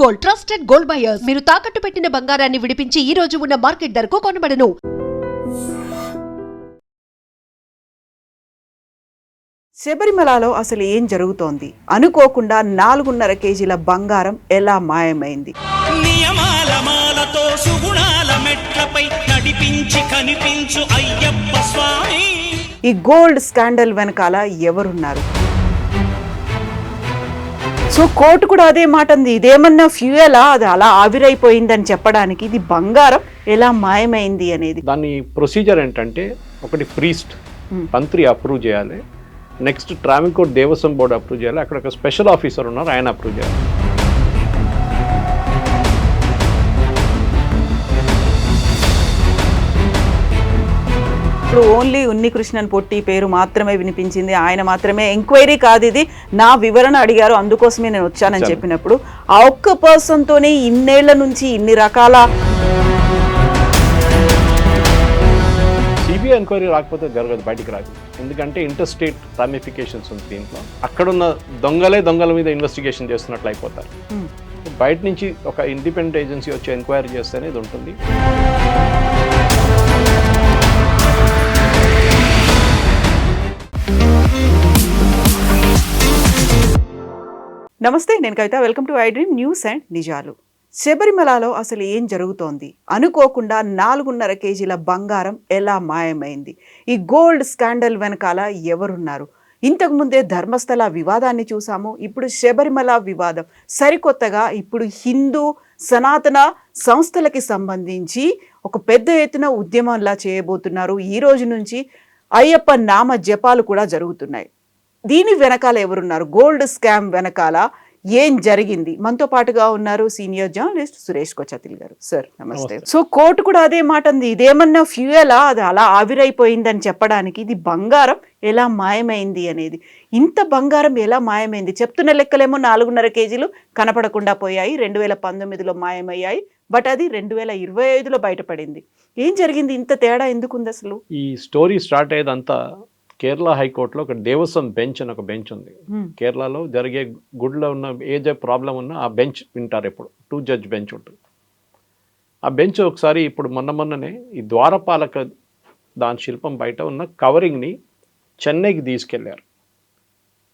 Gold, trusted gold buyers. మీరు తాకట్టు పెట్టిన బంగారాన్ని విడిపించి ఈ రోజు ఉన్న మార్కెట్ ధరకు కొనబడను. శబరిమలలో అసలు ఏం జరుగుతోంది? అనుకోకుండా 4.5 కేజీల బంగారం ఎలా మాయమైంది? నియమాల మాలతో సుగుణాల మెట్లపై నడిపించి కనిపించు అయ్యప్ప స్వామి. ఈ గోల్డ్ స్కాండల్ వెనకాల ఎవరున్నారు? సో కోర్టు కూడా అదే మాట ఉంది. ఇదేమన్నా ఫ్యూయలా, అది అలా ఆవిరైపోయిందని చెప్పడానికి ఇది బంగారం ఎలా మాయమైంది అనేది. దాని ప్రొసీజర్ ఏంటంటే, ఒకటి ప్రీస్ట్ మంత్రి అప్రూవ్ చేయాలి, next Travancore Devaswom board approve చేయాలి, అక్కడ ఒక స్పెషల్ ఆఫీసర్ ఉన్నారు ఆయన అప్రూవ్ చేయాలి. ఇప్పుడు ఓన్లీ ఉన్నికృష్ణన్ పొట్టి పేరు మాత్రమే వినిపించింది, ఆయన మాత్రమే ఎంక్వైరీ కాదు ఇది, నా వివరణ అడిగారు అందుకోసమే నేను వచ్చానని చెప్పినప్పుడు ఆ ఒక్క పర్సన్తోనే ఇన్నేళ్ల నుంచి ఇన్ని రకాల సిబిఐ ఎంక్వైరీ రాకపోతే జరగదు, బయటికి రాదు. ఎందుకంటే ఇంటర్ స్టేట్ రామిఫికేషన్స్ ఉంది దీంట్లో. అక్కడున్న దొంగల మీద ఇన్వెస్టిగేషన్ చేస్తున్నట్లు అయిపోతారు. బయట నుంచి ఒక ఇండిపెండెంట్ ఏజెన్సీ వచ్చి ఎంక్వైరీ చేస్తేనే ఇది ఉంటుంది. నమస్తే, నేను Kavitha. Welcome to I dream news and నిజాలు. శబరిమలలో అసలు ఏం జరుగుతోంది? అనుకోకుండా 4.5 కేజీల బంగారం ఎలా మాయమైంది? ఈ గోల్డ్ స్కాండల్ వెనకాల ఎవరున్నారు? ఇంతకుముందే ధర్మస్థల వివాదాన్ని చూసాము, ఇప్పుడు శబరిమల వివాదం. సరికొత్తగా ఇప్పుడు హిందూ సనాతన సంస్థలకి సంబంధించి ఒక పెద్ద ఎత్తున ఉద్యమంలా చేయబోతున్నారు. ఈ రోజు నుంచి అయ్యప్ప నామ జపాలు కూడా జరుగుతున్నాయి. దీని వెనకాల ఎవరున్నారు? గోల్డ్ స్కామ్ వెనకాల ఏం జరిగింది? మనతో పాటుగా ఉన్నారు సీనియర్ జర్నలిస్ట్ సురేష్ కొచతిల్ గారు. సార్ నమస్తే. సో కోర్టు కూడా అదే మాట ఉంది. ఇదేమన్నా ఫ్యూయలా, అది అలా ఆవిరైపోయిందని చెప్పడానికి ఇది బంగారం ఎలా మాయమైంది అనేది. ఇంత బంగారం ఎలా మాయమైంది? చెప్తున్న లెక్కలేమో 4.5 కేజీలు కనపడకుండా పోయాయి, 2019లో మాయమయ్యాయి, బట్ అది 2025లో బయటపడింది. ఏం జరిగింది? ఇంత తేడా ఎందుకుంది అసలు? ఈ స్టోరీ స్టార్ట్ అయ్యేదంతా కేరళ హైకోర్టులో ఒక దేవస్వం బెంచ్ అని ఒక బెంచ్ ఉంది. కేరళలో జరిగే గుడిలో ఉన్న ఏ ప్రాబ్లం ఉన్నా ఆ బెంచ్ వింటారు. ఎప్పుడు 2 జడ్జ్ బెంచ్ ఉంటుంది. ఆ బెంచ్ ఒకసారి ఇప్పుడు మొన్ననే ఈ ద్వారపాలక దాని శిల్పం బయట ఉన్న కవరింగ్ని చెన్నైకి తీసుకెళ్లారు.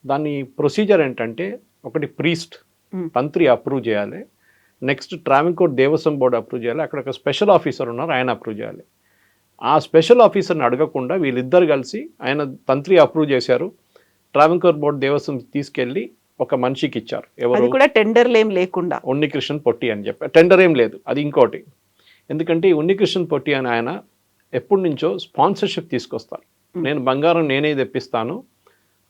దాని ప్రొసీజర్ ఏంటంటే, ఒకటి ప్రీస్ట్ మంత్రి అప్రూవ్ చేయాలి, next Travancore Devaswom board approve చేయాలి, అక్కడ ఒక స్పెషల్ ఆఫీసర్ ఉన్నారు ఆయన అప్రూవ్ చేయాలి. ఆ స్పెషల్ ఆఫీసర్ని అడగకుండా వీళ్ళిద్దరు కలిసి ఆయన తంత్రి అప్రూవ్ చేశారు. ట్రావెన్కోర్ బోర్డు దేవస్వం తీసుకెళ్ళి ఒక మనిషికి ఇచ్చారు. ఎవరు కూడా టెండర్లు ఏం లేకుండా, ఉన్నికృష్ణన్ పొట్టి అని చెప్పి. టెండర్ ఏం లేదు, అది ఇంకోటి. ఎందుకంటే ఉన్నికృష్ణన్ పొట్టి అని ఆయన ఎప్పటి నుంచో స్పాన్సర్షిప్ తీసుకొస్తారు. నేను బంగారం నేనే తెప్పిస్తాను,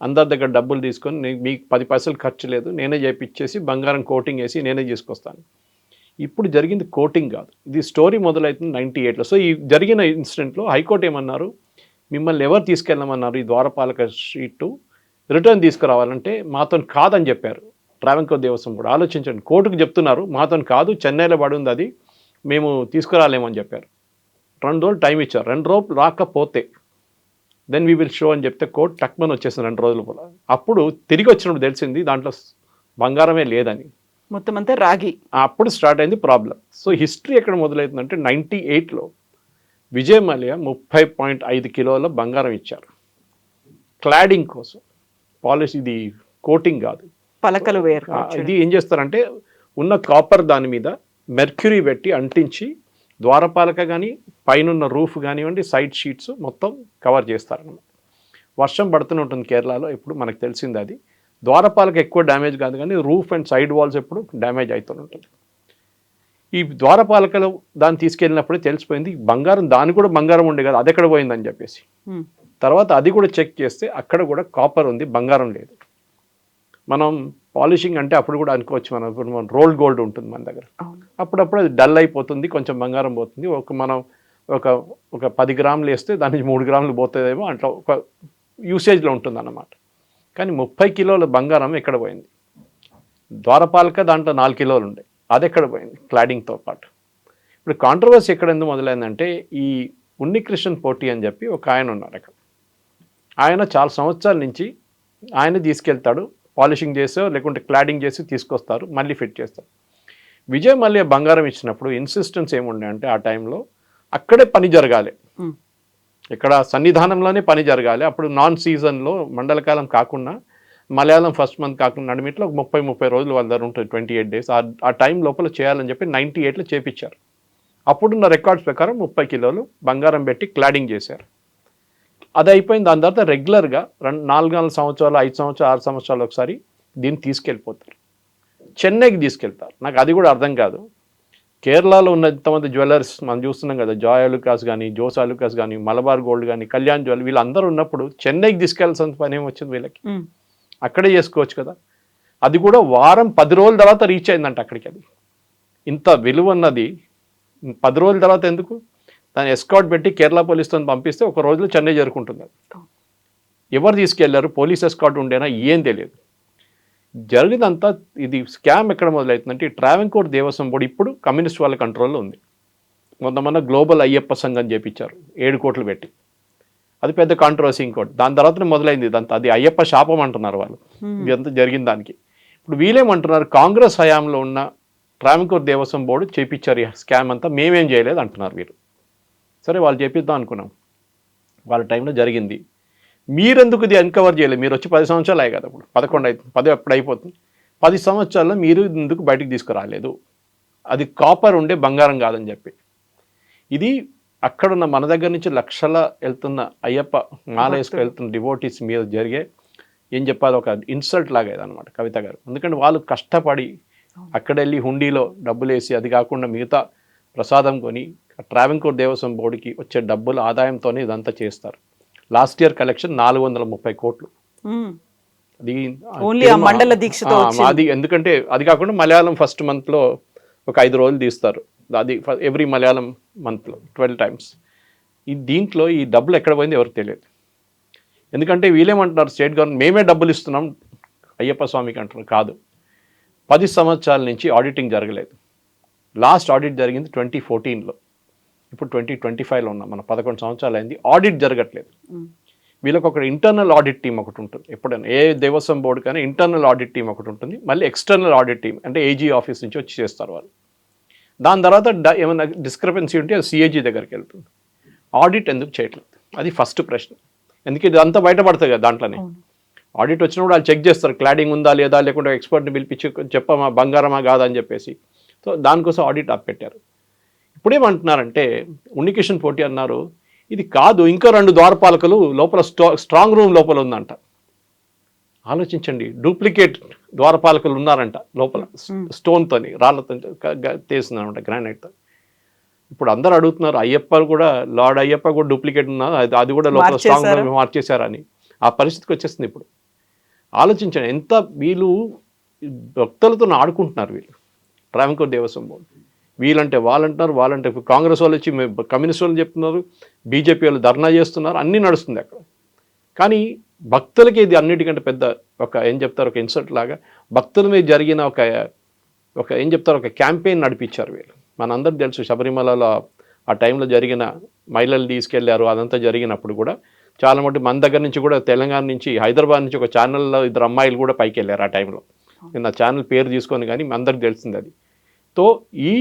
అందరి దగ్గర డబ్బులు తీసుకొని మీకు 10 పైసలు ఖర్చు లేదు, నేనే చేపిచ్చేసి బంగారం కోటింగ్ వేసి నేనే తీసుకొస్తాను. ఇప్పుడు జరిగింది కోటింగ్ కాదు, ఇది స్టోరీ మొదలవుతుంది 98లో. సో ఈ జరిగిన ఇన్సిడెంట్లో హైకోర్టు ఏమన్నారు, మిమ్మల్ని ఎవరు తీసుకెళ్ళమన్నారు ఈ ద్వారపాలక షీటు రిటర్న్ తీసుకురావాలంటే మాతో కాదని చెప్పారు. ట్రావెన్కోర్ దేవస్వం కూడా ఆలోచించండి, కోర్టుకు చెప్తున్నారు మాతో కాదు, చెన్నైలో పడి ఉంది, అది మేము తీసుకురాలేమని చెప్పారు. 2 రోజులు టైం ఇచ్చారు. 2 రోజులు రాకపోతే దెన్ వీ విల్ షో అని చెప్తే కోర్టు టక్మని వచ్చేసింది 2 రోజులు కూడా. అప్పుడు తిరిగి వచ్చినప్పుడు తెలిసింది దాంట్లో బంగారమే లేదని, మొత్తం అంతా రాగి. అప్పుడు స్టార్ట్ అయింది ప్రాబ్లం. సో హిస్టరీ ఎక్కడ మొదలవుతుందంటే 98లో విజయ్ మల్య 30.5 కిలోల బంగారం ఇచ్చారు క్లాడింగ్ కోసం. పాలిష్, ఇది కోటింగ్ కాదు, పలకలు వేరు. ఇది ఏం చేస్తారంటే ఉన్న కాపర్ దాని మీద మెర్క్యూరీ పెట్టి అంటించి ద్వారపాలక కానీ పైన రూఫ్ కానివ్వండి సైడ్ షీట్స్ మొత్తం కవర్ చేస్తారన్నమాట. వర్షం పడుతూనే ఉంటుంది కేరళలో, ఎప్పుడు మనకు తెలిసింది అది. ద్వారపాలక ఎక్కువ డ్యామేజ్ కాదు కానీ రూఫ్ అండ్ సైడ్ వాల్స్ ఎప్పుడు డ్యామేజ్ అవుతూ ఉంటుంది. ఈ ద్వారపాలకలో దాన్ని తీసుకెళ్ళినప్పుడే తెలిసిపోయింది బంగారం, దాని కూడా బంగారం ఉండే కదా, అది ఎక్కడ పోయిందని చెప్పేసి. తర్వాత అది కూడా చెక్ చేస్తే అక్కడ కూడా కాపర్ ఉంది, బంగారం లేదు. మనం పాలిషింగ్ అంటే అప్పుడు కూడా అనుకోవచ్చు, మనం రోల్డ్ గోల్డ్ ఉంటుంది మన దగ్గర, అప్పుడప్పుడు అది డల్ అయిపోతుంది, కొంచెం బంగారం పోతుంది. మనం ఒక 10 గ్రాములు వేస్తే దాని నుంచి 3 గ్రాములు పోతుందేమో, అట్లా ఒక యూసేజ్లో ఉంటుంది అన్నమాట. కానీ 30 కిలోల బంగారం ఎక్కడ పోయింది? ద్వారపాలక దాంట్లో 4 కిలోలు ఉండే, అది ఎక్కడ పోయింది క్లాడింగ్తో పాటు? ఇప్పుడు కాంట్రవర్సీ ఎక్కడ ఎందుకు మొదలైందంటే, ఈ ఉన్నికృష్ణన్ పొట్టి అని చెప్పి ఒక ఆయన ఉన్నారు అక్కడ. ఆయన చాలా సంవత్సరాల నుంచి ఆయన తీసుకెళ్తాడు, పాలిషింగ్ చేసో లేకుంటే క్లాడింగ్ చేసి తీసుకొస్తారు, మళ్ళీ ఫిట్ చేస్తారు. విజయ్ మల్య బంగారం ఇచ్చినప్పుడు ఇన్సిస్టెన్స్ ఏముండే అంటే ఆ టైంలో అక్కడే పని జరగాలి, ఇక్కడ సన్నిధానంలోనే పని జరగాలి. అప్పుడు నాన్ సీజన్లో మండలకాలం కాకుండా మలయాళం ఫస్ట్ మంత్ కాకుండా నడిమిట్లో 30 రోజులు వాళ్ళ దగ్గర ఉంటుంది, 28 days. ఆ టైం లోపల చేయాలని చెప్పి 98లో చేపించారు. అప్పుడున్న రికార్డ్స్ ప్రకారం 30 కిలోలు బంగారం పెట్టి క్లాడింగ్ చేశారు. అది అయిపోయింది. దాని తర్వాత రెగ్యులర్గా 4 సంవత్సరాలు, 5 సంవత్సరాలు, 6 సంవత్సరాలు ఒకసారి దీన్ని తీసుకెళ్ళిపోతారు, చెన్నైకి తీసుకెళ్తారు. నాకు అది కూడా అర్థం కాదు. కేరళలో ఉన్న ఇంతమంది జ్యువెలర్స్ మనం చూస్తున్నాం కదా, జాయ్ అలుకాస్ కానీ, జోస్ అలుకాస్ కానీ, మలబార్ గోల్డ్ కానీ, కళ్యాణ్ జ్యువెల్, వీళ్ళందరూ ఉన్నప్పుడు చెన్నైకి తీసుకెళ్లాల్సిన పని ఏమొచ్చింది వీళ్ళకి? అక్కడే చేసుకోవచ్చు కదా. అది కూడా వారం 10 రోజుల తర్వాత రీచ్ అయిందంట అక్కడికి. అది ఇంత విలువ ఉన్నది 10 రోజుల తర్వాత ఎందుకు? దాన్ని ఎస్కాట్ పెట్టి కేరళ పోలీసుతో పంపిస్తే ఒక రోజులో చెన్నై చేరుకుంటుంది. ఎవరు తీసుకెళ్లారు? పోలీస్ ఎస్కాట్ ఉండేనా? ఏం తెలియదు. జరిగినంతా ఇది స్కామ్ ఎక్కడ మొదలవుతుందంటే ఈ ట్రావెంకోర్ దేవస్వం బోర్డు ఇప్పుడు కమ్యూనిస్ట్ వాళ్ళ కంట్రోల్లో ఉంది. మొన్న గ్లోబల్ అయ్యప్ప సంఘం చేపించారు 7 కోట్లు పెట్టి. అది పెద్ద కాంట్రవర్సీ ఇంకోటి. దాని తర్వాతనే మొదలైంది ఇదంతా. అది అయ్యప్ప శాపం అంటున్నారు వాళ్ళు ఇదంతా జరిగిన దానికి. ఇప్పుడు వీళ్ళేమంటున్నారు, కాంగ్రెస్ హయాంలో ఉన్న ట్రావెంకోర్ దేవస్వం బోర్డు చేపించారు ఈ స్కామ్ అంతా, మేమేం చేయలేదు అంటున్నారు వీరు. సరే, వాళ్ళు చేపిద్దాం అనుకున్నాం, వాళ్ళ టైంలో జరిగింది. మీరెందుకు ఇది అన్కవర్ చేయలేదు? మీరు వచ్చి 10 సంవత్సరాలు అయ్యాయి కదా, ఇప్పుడు 11 అవుతుంది, 10 ఎప్పుడు అయిపోతుంది. 10 సంవత్సరాల్లో మీరు ఎందుకు బయటకు తీసుకురాలేదు? అది కాపర్ ఉండే బంగారం కాదని చెప్పి. ఇది అక్కడున్న మన దగ్గర నుంచి లక్షల వెళ్తున్న అయ్యప్ప మాల వేసుకు వెళ్తున్న డివోటీస్ మీద జరిగే ఏం చెప్పాలి, ఒక ఇన్సల్ట్ లాగా అనమాట కవిత గారు. ఎందుకంటే వాళ్ళు కష్టపడి అక్కడ వెళ్ళి హుండీలో డబ్బులు వేసి, అది కాకుండా మిగతా ప్రసాదం కొని ట్రావెంకోర్ దేవస్వం బోర్డుకి వచ్చే డబ్బుల ఆదాయంతోనే ఇదంతా చేస్తారు. లాస్ట్ ఇయర్ కలెక్షన్ 430 కోట్లు. అది మండల దీక్షతో అది. ఎందుకంటే అది కాకుండా మలయాళం ఫస్ట్ మంత్లో ఒక 5 రోజులు తీస్తారు, అది ఎవ్రీ మలయాళం మంత్లో 12 times. ఈ దీంట్లో ఈ డబ్బులు ఎక్కడ పోయింది ఎవరికి తెలియదు. ఎందుకంటే వీళ్ళేమంటున్నారు, స్టేట్ గవర్నమెంట్ మేమే డబ్బులు ఇస్తున్నాం అయ్యప్ప స్వామికి అంటున్నారు. కాదు, 10 సంవత్సరాల నుంచి ఆడిటింగ్ జరగలేదు. లాస్ట్ ఆడిట్ జరిగింది 2014లో, ఇప్పుడు 2025లో ఉన్నాం, మన 11 సంవత్సరాలు అయింది, ఆడిట్ జరగట్లేదు. వీళ్ళకి ఒక ఇంటర్నల్ ఆడిట్ టీం ఒకటి ఉంటుంది. ఎప్పుడైనా ఏ దేవస్వం బోర్డు కానీ ఇంటర్నల్ ఆడిట్ టీం ఒకటి ఉంటుంది, మళ్ళీ ఎక్స్టర్నల్ ఆడిట్ టీం అంటే ఏజీ ఆఫీస్ నుంచి వచ్చి చేస్తారు వాళ్ళు. దాని తర్వాత ఏమైనా డిస్క్రిపెన్సీ ఉంటే అది సిఏజీ దగ్గరికి వెళ్తుంది. ఆడిట్ ఎందుకు చేయట్లేదు? అది ఫస్ట్ ప్రశ్న. ఎందుకంటే ఇది అంతా బయటపడుతుంది కదా దాంట్లోనే. ఆడిట్ వచ్చినప్పుడు వాళ్ళు చెక్ చేస్తారు, క్లాడింగ్ ఉందా లేదా, లేకుంటే ఎక్స్పర్ట్ని పిలిపించి చెప్పమా బంగారమా కాదా అని చెప్పేసి. సో దానికోసం ఆడిట్ ఆపెట్టారు. ఇప్పుడేమంటున్నారంటే ఉన్నికిషన్ పోటీ అన్నారు, ఇది కాదు, ఇంకా 2 ద్వారపాలకులు లోపల స్ట్రాంగ్ రూమ్ లోపల ఉందంట. ఆలోచించండి, డూప్లికేట్ ద్వారపాలకులు ఉన్నారంట లోపల, స్టోన్తోని, రాళ్ళతో తీస్తున్నారంట, గ్రానైట్తో. ఇప్పుడు అందరు అడుగుతున్నారు, అయ్యప్ప కూడా, లార్డ్ అయ్యప్ప కూడా డూప్లికేట్ ఉన్నా, అది కూడా లోపల స్ట్రాంగ్ రూమ్ మార్చేశారని. ఆ పరిస్థితికి వచ్చేస్తుంది ఇప్పుడు. ఆలోచించండి, ఎంత వీళ్ళు భక్తులతో ఆడుకుంటున్నారు వీళ్ళు, ట్రావెంకోర్ దేవస్వం బోర్డు. వీళ్ళంటే వాళ్ళంటారు, వాళ్ళంటే కాంగ్రెస్ వాళ్ళు వచ్చి కమ్యూనిస్ట్ వాళ్ళు చెప్తున్నారు, బీజేపీ వాళ్ళు ధర్నా చేస్తున్నారు, అన్నీ నడుస్తుంది అక్కడ. కానీ భక్తులకి ఇది అన్నిటికంటే పెద్ద ఒక ఏం చెప్తారు, ఒక ఇన్సల్ట్ లాగా భక్తుల మీద జరిగిన ఒక ఏం చెప్తారు, ఒక క్యాంపెయిన్ నడిపించారు వీళ్ళు. మనందరికీ తెలుసు, శబరిమలలో ఆ టైంలో జరిగిన మహిళలు తీసుకెళ్లారు, అదంతా జరిగినప్పుడు కూడా చాలా మటుకు మన దగ్గర నుంచి కూడా, తెలంగాణ నుంచి, హైదరాబాద్ నుంచి ఒక ఛానల్లో 2 అమ్మాయిలు కూడా పైకి వెళ్ళారు ఆ టైంలో. నేను ఆ ఛానల్ పేరు తీసుకొని కానీ అందరికి తెలిసింది అది. తో ఈ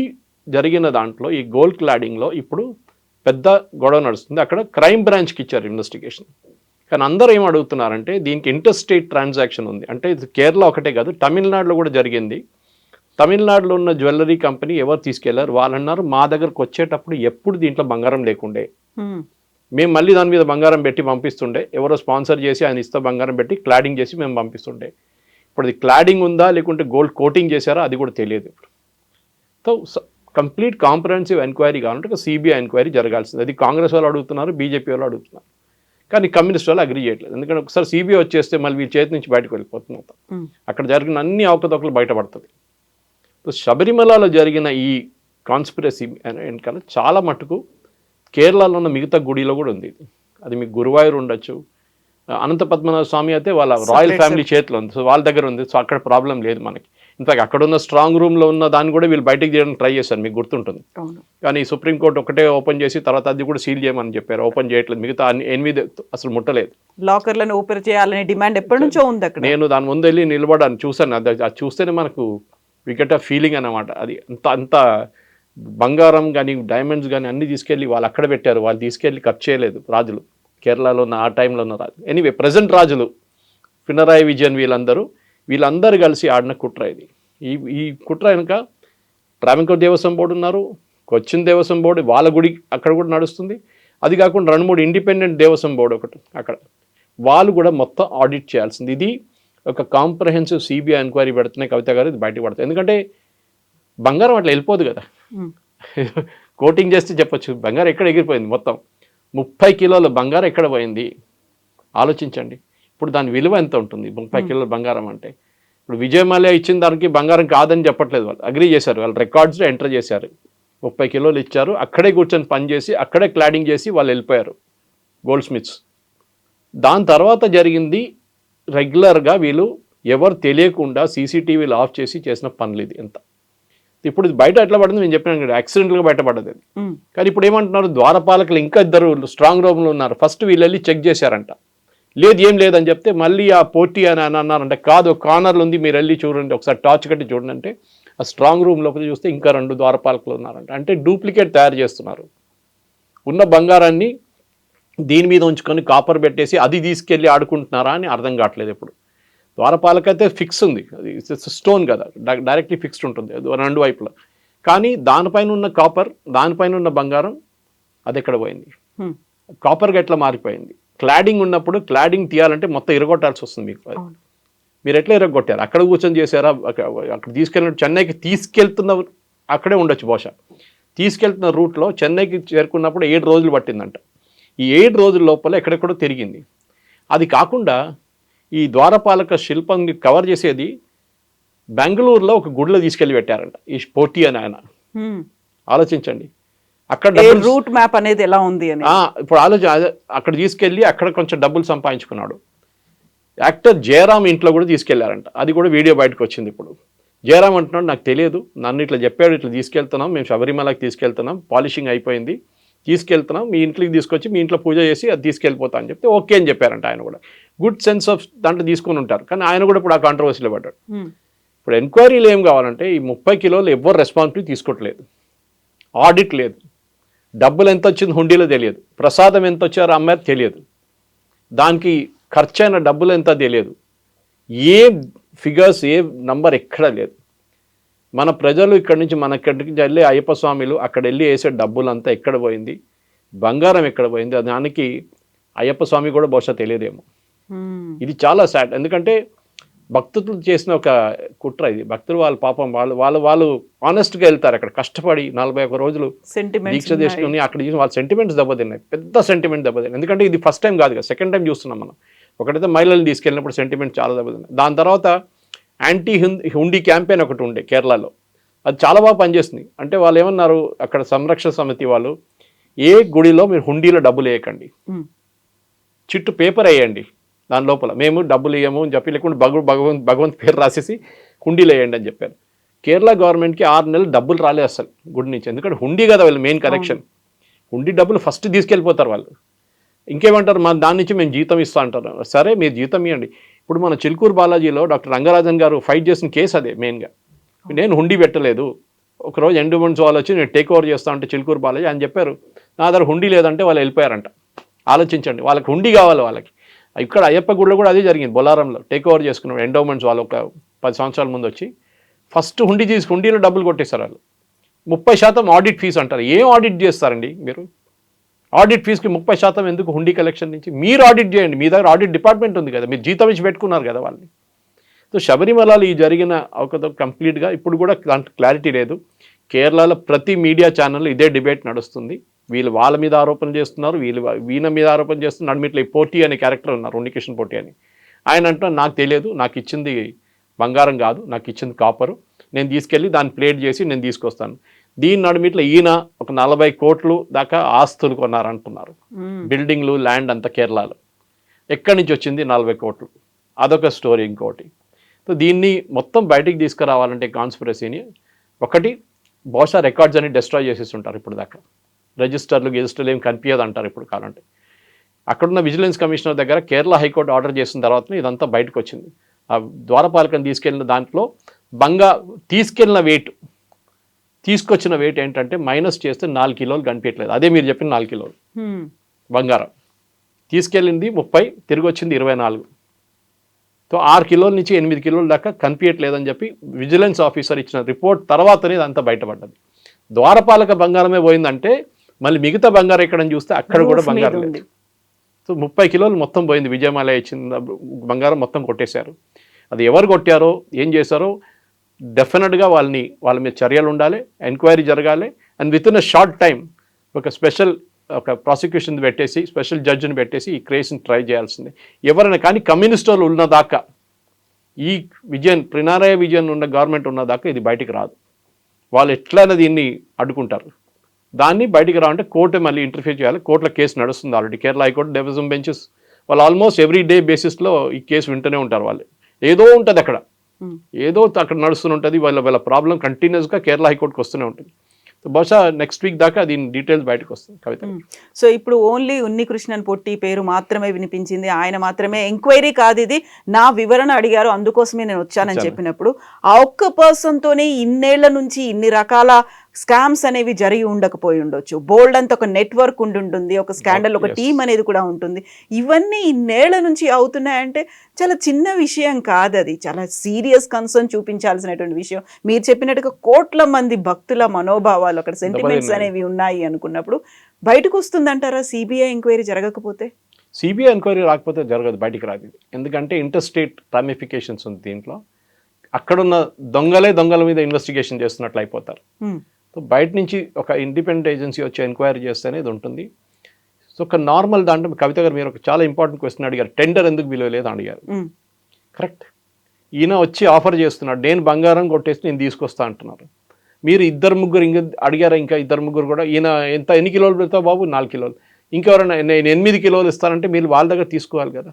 జరిగిన దాంట్లో ఈ గోల్డ్ క్లాడింగ్లో ఇప్పుడు పెద్ద గొడవ నడుస్తుంది. అక్కడ క్రైమ్ బ్రాంచ్కి ఇచ్చారు ఇన్వెస్టిగేషన్. కానీ అందరూ ఏం అడుగుతున్నారంటే, దీనికి ఇంటర్స్టేట్ ట్రాన్సాక్షన్ ఉంది అంటే, ఇది కేరళ ఒకటే కాదు, తమిళనాడులో కూడా జరిగింది. తమిళనాడులో ఉన్న జ్యువెలరీ కంపెనీ ఎవరు తీసుకెళ్లారు, వాళ్ళు అన్నారు మా దగ్గరకు వచ్చేటప్పుడు ఎప్పుడు దీంట్లో బంగారం లేకుండే, మేము మళ్ళీ దాని మీద బంగారం పెట్టి పంపిస్తుండే, ఎవరో స్పాన్సర్ చేసి ఆయన ఇస్తే బంగారం పెట్టి క్లాడింగ్ చేసి మేము పంపిస్తుండే. ఇప్పుడు అది క్లాడింగ్ ఉందా లేకుంటే గోల్డ్ కోటింగ్ చేశారా అది కూడా తెలియదు. సో కంప్లీట్ కాంప్రహెన్సివ్ ఎంక్వైరీ కావాలంటే ఒక సిబిఐ ఎంక్వైరీ జరగాల్సింది. అది కాంగ్రెస్ వాళ్ళు అడుగుతున్నారు, బీజేపీ వాళ్ళు అడుగుతున్నారు, కానీ కమ్యూనిస్ట్ వాళ్ళు అగ్రీ చేయట్లేదు. ఎందుకంటే ఒకసారి సిబిఐ వచ్చేస్తే మళ్ళీ వీళ్ళ చేతి నుంచి బయటకు వెళ్ళిపోతుంది మొత్తం. అక్కడ జరిగిన అన్ని అవకతవకలు బయటపడుతుంది. సో శబరిమలలో జరిగిన ఈ కాన్స్పిరసీ వెనకాల చాలా మటుకు కేరళలో ఉన్న మిగతా గుడిలో కూడా ఉంది. అది మీకు గురువాయూర్ ఉండొచ్చు, అనంత పద్మనాభ స్వామి అయితే వాళ్ళ రాయల్ ఫ్యామిలీ చేతిలో ఉంది, సో వాళ్ళ దగ్గర ఉంది. సో అక్కడ ప్రాబ్లం లేదు మనకి. ఇన్ఫాక్ట్ అక్కడ ఉన్న స్ట్రాంగ్ రూమ్లో ఉన్న దాన్ని కూడా వీళ్ళు బయటకు చేయడానికి ట్రై చేశారు, మీకు గుర్తుంటుంది. కానీ సుప్రీంకోర్టు ఒకటే ఓపెన్ చేసి తర్వాత అది కూడా సీల్ చేయమని చెప్పారు, ఓపెన్ చేయట్లేదు. మిగతా 8 అసలు ముట్టలేదు. లాకర్లను ఓపెన్ చేయాలనే డిమాండ్ ఎప్పటి నుంచో ఉంది అక్కడ. నేను దాని ముందు వెళ్ళి నిలబడాను, చూశాను. అది చూస్తేనే మనకు వికెట్ ఆ ఫీలింగ్ అన్నమాట. అది అంత బంగారం కానీ డైమండ్స్ కానీ అన్నీ తీసుకెళ్ళి వాళ్ళు అక్కడ పెట్టారు. వాళ్ళు తీసుకెళ్ళి ఖర్చు చేయలేదు రాజులు, కేరళలో ఉన్న ఆ టైంలో ఉన్న రాజు. ఎనీవే ప్రజెంట్ రాజులు పినరాయి విజయన్ వీళ్ళందరూ కలిసి ఆడిన కుట్ర ఇది. ఈ కుట్ర వెనుక ట్రావెంకోర్ దేవస్వం బోర్డు ఉన్నారు, కొచ్చిన్ దేవస్వం బోర్డు, వాళ్ళ గుడి అక్కడ కూడా నడుస్తుంది. అది కాకుండా 2-3 ఇండిపెండెంట్ దేవస్వం బోర్డు ఒకటి అక్కడ, వాళ్ళు కూడా మొత్తం ఆడిట్ చేయాల్సింది. ఇది ఒక కాంప్రహెన్సివ్ సిబిఐ ఎంక్వైరీ పెడుతున్నాయి కవిత గారు, ఇది బయటకు పడుతుంది. ఎందుకంటే బంగారం అట్లా వెళ్ళిపోదు కదా, కోటింగ్ చేస్తే చెప్పొచ్చు బంగారం ఎక్కడ ఎగిరిపోయింది. మొత్తం 30 కిలోల బంగారం ఎక్కడ పోయింది ఆలోచించండి. ఇప్పుడు దాని విలువ ఎంత ఉంటుంది 30 కిలోల బంగారం అంటే? ఇప్పుడు విజయ్ మాల్యా ఇచ్చిన దానికి బంగారం కాదని చెప్పట్లేదు, వాళ్ళు అగ్రీ చేశారు, వాళ్ళు రికార్డ్స్లో ఎంటర్ చేశారు. 30 కిలోలు ఇచ్చారు, అక్కడే కూర్చొని పని చేసి అక్కడే క్లాడింగ్ చేసి వాళ్ళు వెళ్ళిపోయారు గోల్డ్ స్మిత్స్. దాని తర్వాత జరిగింది రెగ్యులర్గా వీళ్ళు ఎవరు తెలియకుండా సీసీటీవీలు ఆఫ్ చేసి చేసిన పనులు ఇది ఎంత. ఇప్పుడు ఇది బయట ఎట్లా పడింది నేను చెప్పినాను కదా, యాక్సిడెంట్గా బయటపడ్డది. కానీ ఇప్పుడు ఏమంటున్నారు, ద్వారపాలకులు ఇంకా 2 స్ట్రాంగ్ రూమ్లో ఉన్నారు. ఫస్ట్ వీళ్ళు వెళ్ళి చెక్ చేశారంట, లేదు ఏం లేదని చెప్తే మళ్ళీ ఆ పోటీ అని అన్నారంటే, కాదు కార్నర్లు ఉంది మీరు వెళ్ళి చూడండి, ఒకసారి టార్చ్ కట్టి చూడండి అంటే ఆ స్ట్రాంగ్ రూమ్ లోపల చూస్తే ఇంకా 2 ద్వారపాలకులు ఉన్నారంట. అంటే డూప్లికేట్ తయారు చేస్తున్నారు. ఉన్న బంగారాన్ని దీని మీద ఉంచుకొని కాపర్ పెట్టేసి అది తీసుకెళ్ళి ఆడుకుంటున్నారా అని అర్థం కావట్లేదు. ఇప్పుడు ద్వారపాలక అయితే ఫిక్స్ ఉంది, అది స్టోన్ కదా, డైరెక్ట్లీ ఫిక్స్డ్ ఉంటుంది 2 వైపులా. కానీ దానిపైన ఉన్న కాపర్, దానిపైన ఉన్న బంగారం అది ఎక్కడ పోయింది? కాపర్గా ఎట్లా మారిపోయింది? క్లాడింగ్ ఉన్నప్పుడు క్లాడింగ్ తీయాలంటే మొత్తం ఇరగొట్టాల్సి వస్తుంది మీకు. మీరు ఎట్లా ఇరగొట్టారు? అక్కడ కూర్చొని చేశారా? అక్కడ తీసుకెళ్ళిన చెన్నైకి తీసుకెళ్తున్న అక్కడే ఉండొచ్చు బహుశా. తీసుకెళ్తున్న రూట్లో చెన్నైకి చేరుకున్నప్పుడు 7 రోజులు పట్టిందంట. ఈ 7 రోజుల లోపల ఎక్కడెక్కడో తిరిగింది. అది కాకుండా ఈ ద్వారపాలక శిల్పాన్ని కవర్ చేసేది బెంగళూరులో ఒక గుడిలో తీసుకెళ్ళి పెట్టారంట ఈ పోటీ అని ఆయన. ఆలోచించండి, అక్కడ రూట్ మ్యాప్ అనేది ఎలా ఉంది అని. ఇప్పుడు అక్కడ తీసుకెళ్ళి అక్కడ కొంచెం డబ్బులు సంపాదించుకున్నాడు. యాక్టర్ జయరామ్ ఇంట్లో కూడా తీసుకెళ్లారంట, అది కూడా వీడియో బయటకు వచ్చింది. ఇప్పుడు జయరామ్ అంటున్నాడు, నాకు తెలియదు, నన్ను ఇట్లా చెప్పాడు, ఇట్లా తీసుకెళ్తున్నాం, మేము శబరిమలకి తీసుకెళ్తున్నాం, పాలిషింగ్ అయిపోయింది, తీసుకెళ్తున్నాం, మీ ఇంట్లోకి తీసుకొచ్చి మీ ఇంట్లో పూజ చేసి అది తీసుకెళ్ళిపోతా అని చెప్తే ఓకే అని చెప్పారంట. ఆయన కూడా గుడ్ సెన్స్ ఆఫ్ దాంట్లో తీసుకొని ఉంటారు. కానీ ఆయన కూడా ఇప్పుడు ఆ కాంట్రవర్సీలో పడ్డాడు. ఇప్పుడు ఎంక్వైరీలు ఏం కావాలంటే ఈ 30 కిలోలు ఎవ్వరు రెస్పాన్సిబిలిటీ తీసుకోవట్లేదు, ఆడిట్ లేదు, డబ్బులు ఎంత వచ్చింది హుండీలో తెలియదు, ప్రసాదం ఎంత వచ్చారో అమ్మాయి తెలియదు, దానికి ఖర్చైన డబ్బులు ఎంత తెలియదు, ఏ ఫిగర్స్ ఏ నంబర్ ఎక్కడా లేదు. మన ప్రజలు ఇక్కడి నుంచి వెళ్ళి అయ్యప్ప స్వామిలు అక్కడ వెళ్ళి వేసే డబ్బులంతా ఎక్కడ పోయింది, బంగారం ఎక్కడ పోయింది, దానికి అయ్యప్ప స్వామి కూడా బహుశా తెలియదేమో. ఇది చాలా సాడ్. ఎందుకంటే భక్తులు చేసిన ఒక కుట్ర ఇది. భక్తులు వాళ్ళ పాపం వాళ్ళు ఆనెస్ట్గా వెళ్తారు, అక్కడ కష్టపడి 41 రోజులు దీక్ష చేసుకుని అక్కడ చూసి వాళ్ళ సెంటిమెంట్స్ దెబ్బతిన్నాయి, పెద్ద సెంటిమెంట్ దెబ్బతిన్నాయి. ఎందుకంటే ఇది ఫస్ట్ టైం కాదు కదా, సెకండ్ టైం చూస్తున్నాం మనం. ఒకటైతే మహిళలు తీసుకెళ్ళినప్పుడు సెంటిమెంట్ చాలా దెబ్బతిన్నాయి. దాని తర్వాత యాంటీ హుండీ క్యాంపెయిన్ ఒకటి ఉండే కేరళలో, అది చాలా బాగా పనిచేస్తుంది. అంటే వాళ్ళు ఏమన్నారు, అక్కడ సంరక్షణ సమితి వాళ్ళు, ఏ గుడిలో మీరు హుండీలో డబ్బులు వేయకండి, చిట్టు పేపర్ వేయండి, దాని లోపల మేము డబ్బులు ఇవ్వము అని చెప్పి, లేకుంటే భగవంత్ పేరు రాసేసి హుండీలో వేయండి అని చెప్పారు. కేరళ గవర్నమెంట్కి 6 నెలలు డబ్బులు రాలేదు అసలు గుడి నుంచి. ఎందుకంటే హుండీ కదా వాళ్ళు మెయిన్ కనెక్షన్, హుండీ డబ్బులు ఫస్ట్ తీసుకెళ్ళిపోతారు వాళ్ళు. ఇంకేమంటారు, మా దాని నుంచి మేము జీతం ఇస్తా అంటారు. సరే మీరు జీతం ఇవ్వండి. ఇప్పుడు మన చిలుకూరు బాలాజీలో డాక్టర్ రంగరాజన్ గారు ఫైట్ చేసిన కేసు అదే మెయిన్గా. నేను హుండీ పెట్టలేదు, ఒకరోజు ఎండోమెంట్స్ వాళ్ళు వచ్చి నేను టేక్ ఓవర్ చేస్తా అంటే చిలుకూరు బాలాజీ అని చెప్పారు, నా దగ్గర హుండీ లేదంటే వాళ్ళు వెళ్ళిపోయారంట. ఆలోచించండి, వాళ్ళకి హుండీ కావాలి వాళ్ళకి. ఇక్కడ అయ్యప్ప గుడిలో కూడా అదే జరిగింది, బొలారంలో టేక్ ఓవర్ చేసుకున్నాడు ఎండోమెంట్స్ వాళ్ళు. ఒక 10 సంవత్సరాల ముందు వచ్చి ఫస్ట్ హుండీలో డబ్బులు కొట్టేస్తారు వాళ్ళు. 30% ఆడిట్ ఫీజు అంటారు. ఏం ఆడిట్ చేస్తారండి మీరు? ఆడిట్ ఫీజుకి 30% ఎందుకు హుండీ కలెక్షన్ నుంచి? మీరు ఆడిట్ చేయండి, మీ దగ్గర ఆడిట్ డిపార్ట్మెంట్ ఉంది కదా, మీరు జీతం ఇచ్చి పెట్టుకున్నారు కదా వాళ్ళని. సో శబరిమలలో ఈ జరిగిన అవకతవక కంప్లీట్గా ఇప్పుడు కూడా దాంట్లో క్లారిటీ లేదు. కేరళలో ప్రతి మీడియా ఛానల్లో ఇదే డిబేట్ నడుస్తుంది. వీళ్ళు వాళ్ళ మీద ఆరోపణ చేస్తున్నారు, వీళ్ళ మీద ఆరోపణ చేస్తున్నారు. నడిమిట్లో ఈ పోటీ అనే క్యారెక్టర్ ఉన్నారు, ఉన్నికిషన్ పోటీ అని. ఆయన అంటున్నారు, నాకు తెలియదు, నాకు ఇచ్చింది బంగారం కాదు, నాకు ఇచ్చింది కాపరు, నేను తీసుకెళ్ళి దాన్ని ప్లేట్ చేసి నేను తీసుకొస్తాను. దీని నడుమిట్లో ఈయన ఒక 40 కోట్లు దాకా ఆస్తులు కొన్నారంటున్నారు, బిల్డింగ్లు, ల్యాండ్ అంతా కేరళలో. ఎక్కడి నుంచి వచ్చింది 40 కోట్లు? అదొక స్టోరీ. ఇంకోటి, సో దీన్ని మొత్తం బయటికి తీసుకురావాలంటే కాన్స్పిరసీని ఒకటి బహుశా రికార్డ్స్ అని డిస్ట్రాయ్ చేసేస్తుంటారు. ఇప్పుడు దాకా రిజిస్టర్లు ఏం కనిపించదు అంటారు ఇప్పుడు కావాలంటే. అక్కడున్న విజిలెన్స్ కమిషనర్ దగ్గర కేరళ హైకోర్టు ఆర్డర్ చేసిన తర్వాత ఇదంతా బయటకు వచ్చింది. ఆ ద్వారపాలకం తీసుకెళ్ళిన దాంట్లో తీసుకెళ్ళిన వెయిట్, తీసుకొచ్చిన వెయిట్ ఏంటంటే మైనస్ చేస్తే 4 కిలోలు కనిపించట్లేదు. అదే మీరు చెప్పిన 4 కిలోలు బంగారం. తీసుకెళ్ళింది 30, తిరిగి వచ్చింది 24. సో 6 కిలోల నుంచి 8 కిలోల దాకా కనిపించట్లేదని చెప్పి విజిలెన్స్ ఆఫీసర్ ఇచ్చిన రిపోర్ట్ తర్వాతనే అంతా బయటపడ్డది. ద్వారపాలక బంగారమే పోయిందంటే మళ్ళీ మిగతా బంగారం ఎక్కడని చూస్తే అక్కడ కూడా బంగారం లేదు. సో 30 కిలోలు మొత్తం పోయింది. విజయమాల ఇచ్చిన బంగారం మొత్తం కొట్టేశారు. అది ఎవరు కొట్టారో ఏం చేశారో డెఫినెట్గా వాళ్ళ మీద చర్యలు ఉండాలి, ఎంక్వైరీ జరగాలి. And with in a short time ఒక ప్రాసిక్యూషన్ పెట్టేసి స్పెషల్ జడ్జిని పెట్టేసి ఈ కేసుని ట్రై చేయాల్సిందే ఎవరైనా. కానీ కమ్యూనిస్ట్ వాళ్ళు ఉన్నదాకా, ఈ పినారాయి విజయన్ ఉన్న గవర్నమెంట్ ఉన్నదాకా ఇది బయటికి రాదు. వాళ్ళు ఎట్లయినా దీన్ని అడ్డుకుంటారు. దాన్ని బయటికి రావంటే కోర్టు మళ్ళీ ఇంటర్ఫియర్ చేయాలి. కోర్టులో కేసు నడుస్తుంది already. Kerala high court division benches వాళ్ళు ఆల్మోస్ట్ ఎవ్రీ డే బేసిస్లో ఈ కేసు వింటూనే ఉంటారు. వాళ్ళు ఏదో ఉంటుంది అక్కడ, ఏదో అక్కడ నడుస్తూనే ఉంటుంది. వాళ్ళ ప్రాబ్లం కంటిన్యూస్గా కేరళ హైకోర్టుకి వస్తూనే ఉంటుంది. బహుశా నెక్స్ట్ వీక్ దాకా దీని డీటెయిల్స్ బయటకు వస్తుంది. కవిత, సో ఇప్పుడు ఓన్లీ ఉన్నికృష్ణన్ పొట్టి పేరు మాత్రమే వినిపించింది, ఆయన మాత్రమే ఎంక్వైరీ కాదు ఇది, నా వివరణ అడిగారు అందుకోసమే నేను వచ్చానని చెప్పినప్పుడు ఆ ఒక్క పర్సన్ తోనే ఇన్నేళ్ల నుంచి ఇన్ని రకాల స్కామ్స్ అనేవి జరిగి ఉండకపోయి ఉండొచ్చు. బోల్డ్ అంత ఒక నెట్వర్క్ ఉంటుంది, ఒక స్కాండల్, ఒక టీం అనేది కూడా ఉంటుంది. ఇవన్నీ ఇన్నేళ్ల నుంచి అవుతున్నాయంటే చాలా చిన్న విషయం కాదు, అది చాలా సీరియస్ కన్సర్న్ చూపించాల్సినటువంటి విషయం. మీరు చెప్పినట్టుగా కోట్ల మంది భక్తుల మనోభావాలు, అక్కడ సెంటిమెంట్స్ అనేవి ఉన్నాయి అనుకున్నప్పుడు బయటకు వస్తుందంటారా సిబిఐ ఎంక్వైరీ జరగకపోతే? సిబిఐ ఎంక్వైరీ రాకపోతే జరగదు, బయటికి రాదు. ఎందుకంటే ఇంటర్స్టేట్ రామిఫికేషన్స్ ఉంది దీంట్లో. అక్కడున్న దొంగల మీద ఇన్వెస్టిగేషన్ చేస్తున్నట్లు అయిపోతారు. సో బయట నుంచి ఒక ఇండిపెండెంట్ ఏజెన్సీ వచ్చి ఎంక్వైరీ చేస్తేనే ఇది ఉంటుంది. సో ఒక నార్మల్ దాంట్లో కవిత గారు మీరు ఒక చాలా ఇంపార్టెంట్ క్వశ్చన్ అడిగారు, టెండర్ ఎందుకు విలువ లేదు అడిగారు. కరెక్ట్. ఈయన వచ్చి ఆఫర్ చేస్తున్నాడు, నేను బంగారం కొట్టేసి నేను తీసుకొస్తా అంటున్నారు. మీరు 2-3 ఇంకా అడిగారా? ఇంకా 2-3 కూడా ఈయన ఎన్ని కిలోలు పెడతావు బాబు? 4 కిలోలు. ఇంకెవరైనా నేను 8 కిలోలు ఇస్తానంటే మీరు వాళ్ళ దగ్గర తీసుకోవాలి కదా.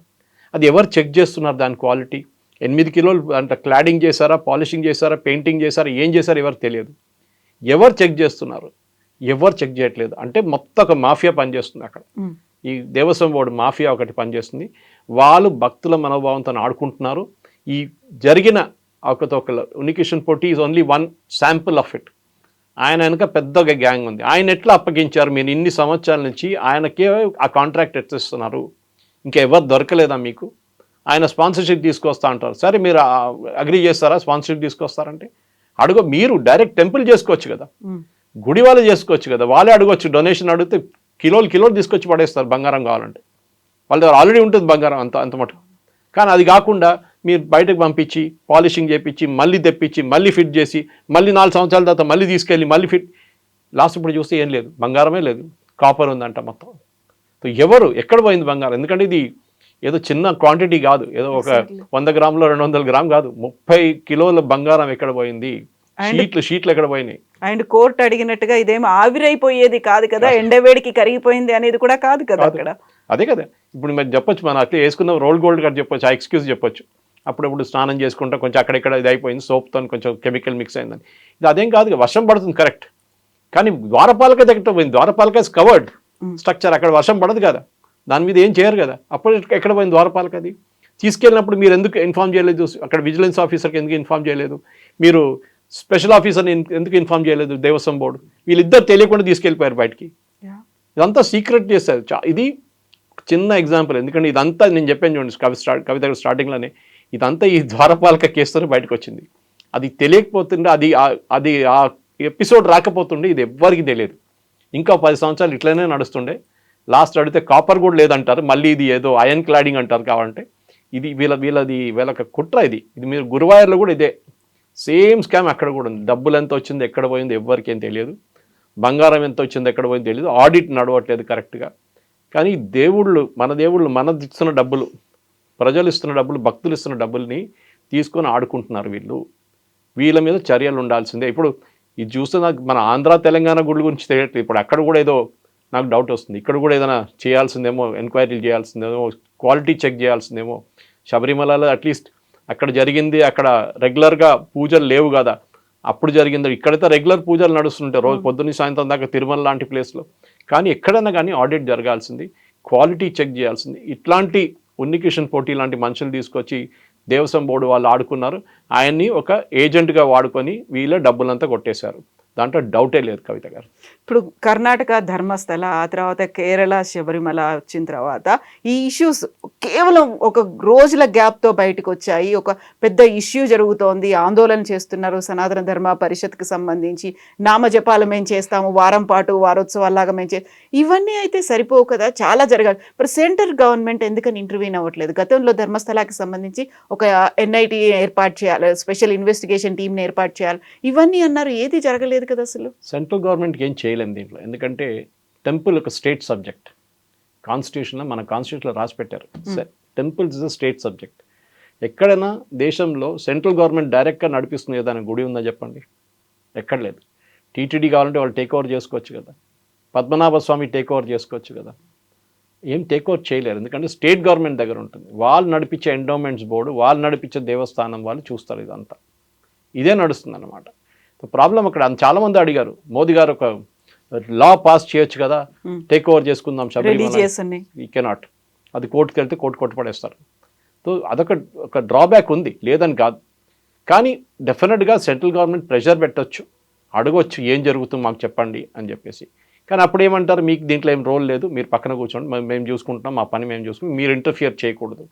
అది ఎవరు చెక్ చేస్తున్నారు దాని క్వాలిటీ? 8 కిలోలు అంటే క్లాడింగ్ చేశారా, పాలిషింగ్ చేశారా, పెయింటింగ్ చేశారా, ఏం చేశారు ఎవరు తెలియదు. ఎవరు చెక్ చేస్తున్నారు? ఎవరు చెక్ చేయట్లేదు. అంటే మొత్తం ఒక మాఫియా పనిచేస్తుంది అక్కడ. ఈ దేవస్వం బోర్డు మాఫియా ఒకటి పనిచేస్తుంది. వాళ్ళు భక్తుల మనోభావంతో ఆడుకుంటున్నారు. ఈ జరిగిన అవకతవకలు Unnikrishnan Potti is only one sample of it. ఆయన వెనక పెద్దగా గ్యాంగ్ ఉంది. ఆయన ఎట్లా అప్పగించారు? మీరు ఇన్ని సంవత్సరాల నుంచి ఆయనకే ఆ కాంట్రాక్ట్ ఎత్తిస్తున్నారు, ఇంకా ఎవరు దొరకలేదా మీకు? ఆయన స్పాన్సర్షిప్ తీసుకొస్తా అంటారు. సరే మీరు అగ్రీ చేస్తారా స్పాన్సర్షిప్ తీసుకొస్తారంటే? మీరు డైరెక్ట్ టెంపుల్ చేసుకోవచ్చు కదా, గుడి వాళ్ళు చేసుకోవచ్చు కదా, వాళ్ళే అడగవచ్చు. డొనేషన్ అడిగితే కిలోలు తీసుకొచ్చి పడేస్తారు బంగారం కావాలంటే. వాళ్ళ దగ్గర ఆల్రెడీ ఉంటుంది బంగారం అంత మటుకు. కానీ అది కాకుండా మీరు బయటకు పంపించి పాలిషింగ్ చేయించి మళ్ళీ తెప్పించి మళ్ళీ ఫిట్ చేసి మళ్ళీ 4 సంవత్సరాల తర్వాత మళ్ళీ తీసుకెళ్ళి మళ్ళీ ఫిట్, లాస్ట్ ఇప్పుడు చూస్తే ఏం లేదు, బంగారమే లేదు, కాపర్ ఉందంట మొత్తం. సో ఎక్కడ పోయింది బంగారం? ఎందుకంటే ఇది ఏదో చిన్న క్వాంటిటీ కాదు, ఏదో ఒక 100 గ్రాములు 200 గ్రాములు కాదు, 30 కిలోల బంగారం ఎక్కడ పోయింది, షీట్లు ఎక్కడ పోయినాయి. అండ్ కోర్టు అడిగినట్టుగా ఇదేమో ఆవిరైపోయేది కాదు కదా, ఎండవేడికి కరిగిపోయింది అనేది కూడా కాదు కదా అక్కడ. అదే కదా ఇప్పుడు మీరు చెప్పొచ్చు, మనం అట్లా వేసుకున్న రోల్ గోల్డ్ గారు చెప్పొచ్చు, ఆ ఎక్స్క్యూజ్ చెప్పొచ్చు. అప్పుడప్పుడు స్నానం చేసుకుంటా కొంచెం అక్కడెక్కడ ఇది అయిపోయింది, సోప్తో కొంచెం కెమికల్ మిక్స్ అయిందని. ఇది అదేం కాదు, వర్షం పడుతుంది కరెక్ట్, కానీ ద్వారపాలక దగ్గర పోయింది. ద్వారపాలక ఇస్ కవర్డ్ స్ట్రక్చర్, అక్కడ వర్షం పడదు కదా, దాని మీద ఏం చేయరు కదా. అప్పుడు ఎక్కడ పోయింది ద్వారపాలక? అది తీసుకెళ్ళినప్పుడు మీరు ఎందుకు ఇన్ఫార్మ్ చేయలేదు? అక్కడ విజిలెన్స్ ఆఫీసర్కి ఎందుకు ఇన్ఫార్మ్ చేయలేదు? మీరు స్పెషల్ ఆఫీసర్ని ఎందుకు ఇన్ఫార్మ్ చేయలేదు? దేవస్వం బోర్డు వీళ్ళిద్దరు తెలియకుండా తీసుకెళ్ళిపోయారు బయటికి. ఇదంతా సీక్రెట్ చేస్తారు. ఇది చిన్న ఎగ్జాంపుల్, ఎందుకంటే ఇదంతా నేను చెప్పాను చూడండి కవిత స్టార్టింగ్లోనే, ఇదంతా ఈ ద్వారపాలక కేసుతో బయటకు వచ్చింది. అది తెలియకపోతుండే, అది ఆ ఎపిసోడ్ రాకపోతుండే ఇది ఎవ్వరికి తెలియదు. ఇంకా 10 సంవత్సరాలు ఇట్లనే నడుస్తుండే. లాస్ట్ అడిగితే కాపర్ కూడా లేదంటారు, మళ్ళీ ఇది ఏదో అయన్ క్లాడింగ్ అంటారు. కావాలంటే ఇది వీళ్ళకి కుట్ర. ఇది మీరు గురువాయూర్లో కూడా ఇదే సేమ్ స్కామ్ అక్కడ కూడా ఉంది. డబ్బులు ఎంత వచ్చింది, ఎక్కడ పోయింది ఎవ్వరికి ఏం తెలియదు. బంగారం ఎంత వచ్చింది, ఎక్కడ పోయింది తెలియదు. ఆడిట్ నడవట్లేదు కరెక్ట్గా. కానీ మన దేవుళ్ళు ఇస్తున్న డబ్బులు, ప్రజలు ఇస్తున్న డబ్బులు, భక్తులు ఇస్తున్న డబ్బుల్ని తీసుకొని ఆడుకుంటున్నారు వీళ్ళు. వీళ్ళ మీద చర్యలు ఉండాల్సిందే. ఇప్పుడు ఇది చూస్తే నాకు మన ఆంధ్ర తెలంగాణ గుడి గురించి తెలియట్లేదు. ఇప్పుడు అక్కడ కూడా ఏదో నాకు డౌట్ వస్తుంది. ఇక్కడ కూడా ఏదైనా చేయాల్సిందేమో, ఎంక్వైరీలు చేయాల్సిందేమో, క్వాలిటీ చెక్ చేయాల్సిందేమో. శబరిమలలో అట్లీస్ట్ అక్కడ జరిగింది, అక్కడ రెగ్యులర్గా పూజలు లేవు కదా, అప్పుడు జరిగింది. ఇక్కడైతే రెగ్యులర్ పూజలు నడుస్తుంటాయి రోజు పొద్దున్న సాయంత్రం దాకా తిరుమల లాంటి ప్లేస్లో. కానీ ఎక్కడైనా కానీ ఆడిట్ జరగాల్సింది, క్వాలిటీ చెక్ చేయాల్సింది. ఇట్లాంటి ఉన్నికృష్ణన్ పొట్టి లాంటి మనుషులు తీసుకొచ్చి దేవస్వం బోర్డు వాళ్ళు ఆడుకున్నారు, ఆయన్ని ఒక ఏజెంట్గా వాడుకొని వీళ్ళ డబ్బులంతా కొట్టేశారు. దాంట్లో డౌటే లేదు కవిత గారు. ఇప్పుడు కర్ణాటక ధర్మస్థల, ఆ తర్వాత కేరళ శబరిమల వచ్చిన తర్వాత ఈ ఇష్యూస్ కేవలం ఒక రోజుల గ్యాప్తో బయటకు వచ్చాయి. ఒక పెద్ద ఇష్యూ జరుగుతోంది, ఆందోళన చేస్తున్నారు సనాతన ధర్మ పరిషత్కి సంబంధించి. నామజపాలు మేము చేస్తాము, వారం పాటు వారోత్సవాల్లాగా మేము ఇవన్నీ అయితే సరిపోవు కదా, చాలా జరగాలి. మరి సెంట్రల్ గవర్నమెంట్ ఎందుకని ఇంటర్వ్యూన్ అవ్వట్లేదు? గతంలో ధర్మస్థలాకి సంబంధించి ఒక ఎన్ఐటీ ఏర్పాటు చేయాలి, స్పెషల్ ఇన్వెస్టిగేషన్ టీంని ఏర్పాటు చేయాలి, ఇవన్నీ అన్నారు, ఏది జరగలేదు కదా అసలు. సెంట్రల్ గవర్నమెంట్కి ఏం చేయలేము దీంట్లో, ఎందుకంటే టెంపుల్ ఒక స్టేట్ సబ్జెక్ట్. కాన్స్టిట్యూషన్లో మన కాన్స్టిట్యూషన్లో రాసి పెట్టారు, temples is a state subject. ఎక్కడైనా దేశంలో సెంట్రల్ గవర్నమెంట్ డైరెక్ట్గా నడిపిస్తుంది ఏదైనా గుడి ఉందా చెప్పండి? ఎక్కడ లేదు. టీటీడీ కావాలంటే వాళ్ళు టేక్ ఓవర్ చేసుకోవచ్చు కదా, పద్మనాభ స్వామి టేక్ ఓవర్ చేసుకోవచ్చు కదా, ఏం టేక్ ఓవర్ చేయలేరు. ఎందుకంటే స్టేట్ గవర్నమెంట్ దగ్గర ఉంటుంది. వాళ్ళు నడిపించే ఎండోమెంట్స్ బోర్డు, వాళ్ళు నడిపించే దేవస్థానం వాళ్ళు చూస్తారు ఇదంతా. ఇదే నడుస్తుంది అన్నమాట. ప్రాబ్లం అక్కడ చాలామంది అడిగారు, మోదీ గారు ఒక లా పాస్ చేయొచ్చు కదా, టేక్ ఓవర్ చేసుకుందాం శబరిమల. ఈ కెనాట్. అది కోర్టుకి వెళ్తే కోర్టు కొట్టుపడేస్తారు. సో అదొక డ్రాబ్యాక్ ఉంది, లేదని కాదు. కానీ డెఫినెట్గా సెంట్రల్ గవర్నమెంట్ ప్రెషర్ పెట్టొచ్చు, అడగొచ్చు ఏం జరుగుతుంది మాకు చెప్పండి అని చెప్పేసి. కానీ అప్పుడు ఏమంటారు, మీకు దీంట్లో ఏం రోల్ లేదు, మీరు పక్కన కూర్చోండి, మేము చూసుకుంటున్నాం, మా పని మేము చూసుకుంటాం, మీరు ఇంటర్ఫియర్ చేయకూడదు.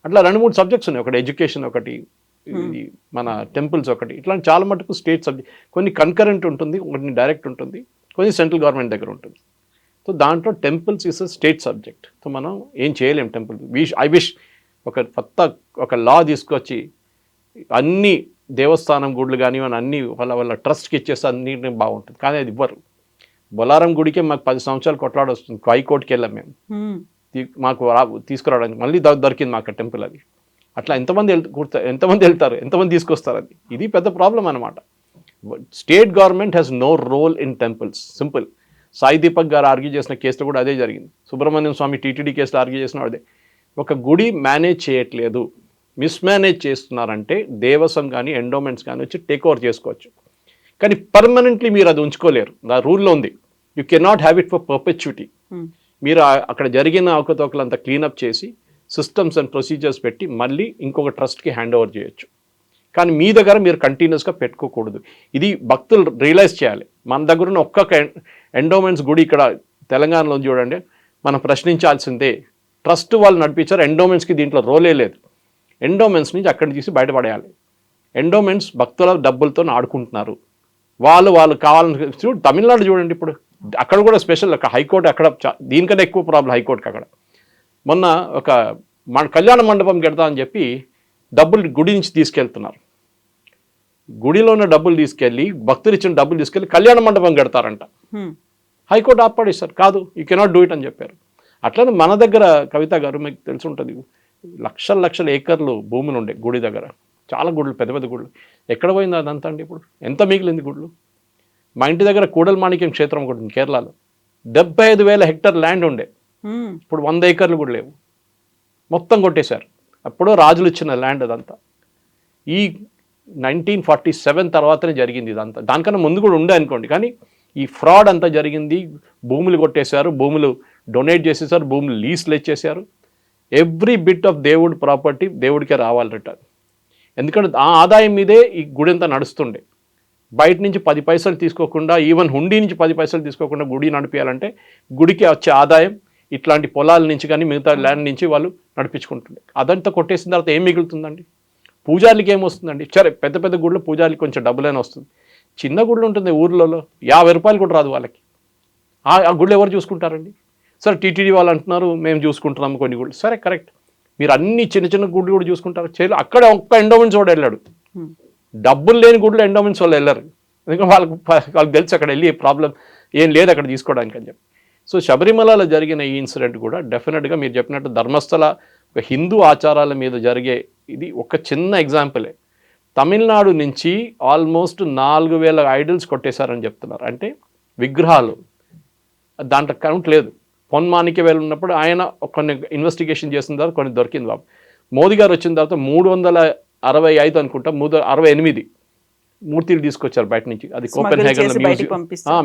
అట్లా 2-3 సబ్జెక్ట్స్ ఉన్నాయి. ఒకటి ఎడ్యుకేషన్, ఒకటి ఇది మన టెంపుల్స్, ఒకటి. ఇట్లాంటి చాలా మటుకు స్టేట్ సబ్జెక్ట్. కొన్ని కన్కరెంట్ ఉంటుంది, కొన్ని డైరెక్ట్ ఉంటుంది, కొన్ని సెంట్రల్ గవర్నమెంట్ దగ్గర ఉంటుంది. సో దాంట్లో temples is a state subject. So మనం ఏం చేయలేం టెంపుల్. ఐ విష్ ఒక లా తీసుకొచ్చి అన్ని దేవస్థానం గుడులు కానివ్వని అన్ని వాళ్ళ ట్రస్ట్కి ఇచ్చేస్తే అన్నింటినీ బాగుంటుంది. కానీ అది ఇవ్వరు. బొలారం గుడికే మాకు 10 సంవత్సరాలు కొట్లాడొస్తుంది, హైకోర్టుకి వెళ్ళాం మేము, మాకు తీసుకురావడానికి. మళ్ళీ దొరికింది మాకు టెంపుల్. అది అట్లా ఎంతమంది వెళ్తారు, ఎంతమంది తీసుకొస్తారు? అది ఇది పెద్ద ప్రాబ్లం అనమాట. State government has no role in temples. Simple. Sai Deepak గారు ఆర్గ్యూ చేసిన కేసులో కూడా అదే జరిగింది. సుబ్రహ్మణ్యం స్వామి టీటీడీ కేసులో ఆర్గ్యూ చేసిన అదే. ఒక గుడి మేనేజ్ చేయట్లేదు, మిస్మేనేజ్ చేస్తున్నారంటే దేవస్వం కానీ ఎండోమెంట్స్ కానీ వచ్చి టేక్ ఓవర్ చేసుకోవచ్చు. కానీ పర్మనెంట్లీ మీరు అది ఉంచుకోలేరు. ఆ రూల్లో ఉంది, you cannot have it for perpetuity. మీరు అక్కడ జరిగిన అవకతవకలంతా క్లీనప్ చేసి సిస్టమ్స్ అండ్ ప్రొసీజర్స్ పెట్టి మళ్ళీ ఇంకొక ట్రస్ట్కి హ్యాండ్ ఓవర్ చేయొచ్చు. కానీ మీ దగ్గర మీరు కంటిన్యూస్గా పెట్టుకోకూడదు. ఇది భక్తులు రియలైజ్ చేయాలి. మన దగ్గర ఉన్న ఒక్కొక్క ఎండోమెంట్స్ గుడి ఇక్కడ తెలంగాణలో చూడండి, మనం ప్రశ్నించాల్సిందే. ట్రస్ట్ వాళ్ళు నడిపించారు, ఎండోమెంట్స్కి దీంట్లో రోలే లేదు. ఎండోమెంట్స్ నుంచి అక్కడి తీసి బయటపడేయాలి. ఎండోమెంట్స్ భక్తుల డబ్బులతో ఆడుకుంటున్నారు. వాళ్ళు కావాలని తమిళనాడు చూడండి, ఇప్పుడు అక్కడ కూడా స్పెషల్ ఒక హైకోర్టు, అక్కడ దీనికన్నా ఎక్కువ ప్రాబ్లం హైకోర్టుకి. అక్కడ మొన్న ఒక కళ్యాణ మండపం కడతా అని చెప్పి డబ్బులు గుడి నుంచి తీసుకెళ్తున్నారు. గుడిలో ఉన్న డబ్బులు తీసుకెళ్ళి, భక్తులు ఇచ్చిన డబ్బులు తీసుకెళ్ళి కళ్యాణ మండపం కడతారంట. హైకోర్టు ఆపాడేశారు, కాదు, యూ కెనాట్ డూ ఇట్ అని చెప్పారు. అట్లనే మన దగ్గర కవిత గారు మీకు తెలిసి ఉంటుంది, లక్షల ఏకర్లు భూములు ఉండే గుడి దగ్గర. చాలా గుళ్ళు, పెద్ద పెద్ద గుళ్ళు. ఎక్కడ పోయింది అదంతా అండి? ఇప్పుడు ఎంత మిగిలింది గుళ్ళు? మా ఇంటి దగ్గర కూడల్మాణిక్యం క్షేత్రం ఒకటి ఉంది కేరళలో, 75,000 హెక్టర్ ల్యాండ్ ఉండే. ఇప్పుడు 100 ఏకర్లు కూడా లేవు, మొత్తం కొట్టేశారు. అప్పుడు రాజులు ఇచ్చిన ల్యాండ్ అదంతా. ఈ 1947 తర్వాతనే జరిగింది ఇదంతా. దానికన్నా ముందు కూడా ఉండే అనుకోండి, కానీ ఈ ఫ్రాడ్ అంతా జరిగింది. భూములు కొట్టేశారు, భూములు డొనేట్ చేసేసారు, భూములు లీజ్లు ఇచ్చేసారు. ఎవ్రీ బిట్ ఆఫ్ దేవుడి ప్రాపర్టీ దేవుడికే రావాలి రిటర్న్. ఎందుకంటే ఆ ఆదాయం మీదే ఈ గుడి అంతా నడుస్తుండే. బయట నుంచి 10 పైసలు తీసుకోకుండా, ఈవెన్ హుండీ నుంచి 10 పైసలు తీసుకోకుండా గుడి నడిపించాలంటే గుడికి వచ్చే ఆదాయం ఇట్లాంటి పొలాల నుంచి కానీ మిగతా ల్యాండ్ నుంచి వాళ్ళు నడిపించుకుంటుండే. అదంతా కొట్టేసిన తర్వాత ఏం మిగులుతుందండి? పూజార్లకి ఏమొస్తుందండి? సరే, పెద్ద పెద్ద గుళ్ళు పూజార్లకి కొంచెం డబ్బులైనా వస్తుంది. చిన్న గుళ్ళు ఉంటుంది ఊర్లలో, 50 రూపాయలు కూడా రాదు వాళ్ళకి. ఆ గుళ్ళు ఎవరు చూసుకుంటారండి? సరే, టీటీడీ వాళ్ళు అంటున్నారు మేము చూసుకుంటున్నాము కొన్ని గుళ్ళు. సరే, కరెక్ట్. మీరు అన్ని చిన్న చిన్న గుళ్ళు కూడా చూసుకుంటారు. చేయలేదు. అక్కడ ఒక్క ఎండోమెంట్స్ వాడు వెళ్ళాడు. డబ్బులు లేని గుళ్ళు ఎండోమెంట్స్ వాళ్ళు వెళ్ళారు. ఎందుకంటే వాళ్ళకి తెలుసు అక్కడ వెళ్ళి ప్రాబ్లం ఏం లేదు అక్కడ తీసుకోవడానికి అని చెప్పి. సో శబరిమలలో జరిగిన ఈ ఇన్సిడెంట్ కూడా డెఫినెట్గా మీరు చెప్పినట్టు ధర్మస్థల ఒక హిందూ ఆచారాల మీద జరిగే ఇది ఒక చిన్న ఎగ్జాంపులే. తమిళనాడు నుంచి ఆల్మోస్ట్ 4,000 ఐడల్స్ కొట్టేశారని చెప్తున్నారు. అంటే విగ్రహాలు, దాంట్లో కౌంట్ లేదు. పొన్మాణిక్యవేలు ఉన్నప్పుడు ఆయన కొన్ని ఇన్వెస్టిగేషన్ చేసిన తర్వాత కొన్ని దొరికింది బాబు. మోదీ గారు వచ్చిన తర్వాత 365 అనుకుంటా, 368 మూర్తిలు తీసుకొచ్చారు బయట నుంచి. అది కోపెన్హేగన్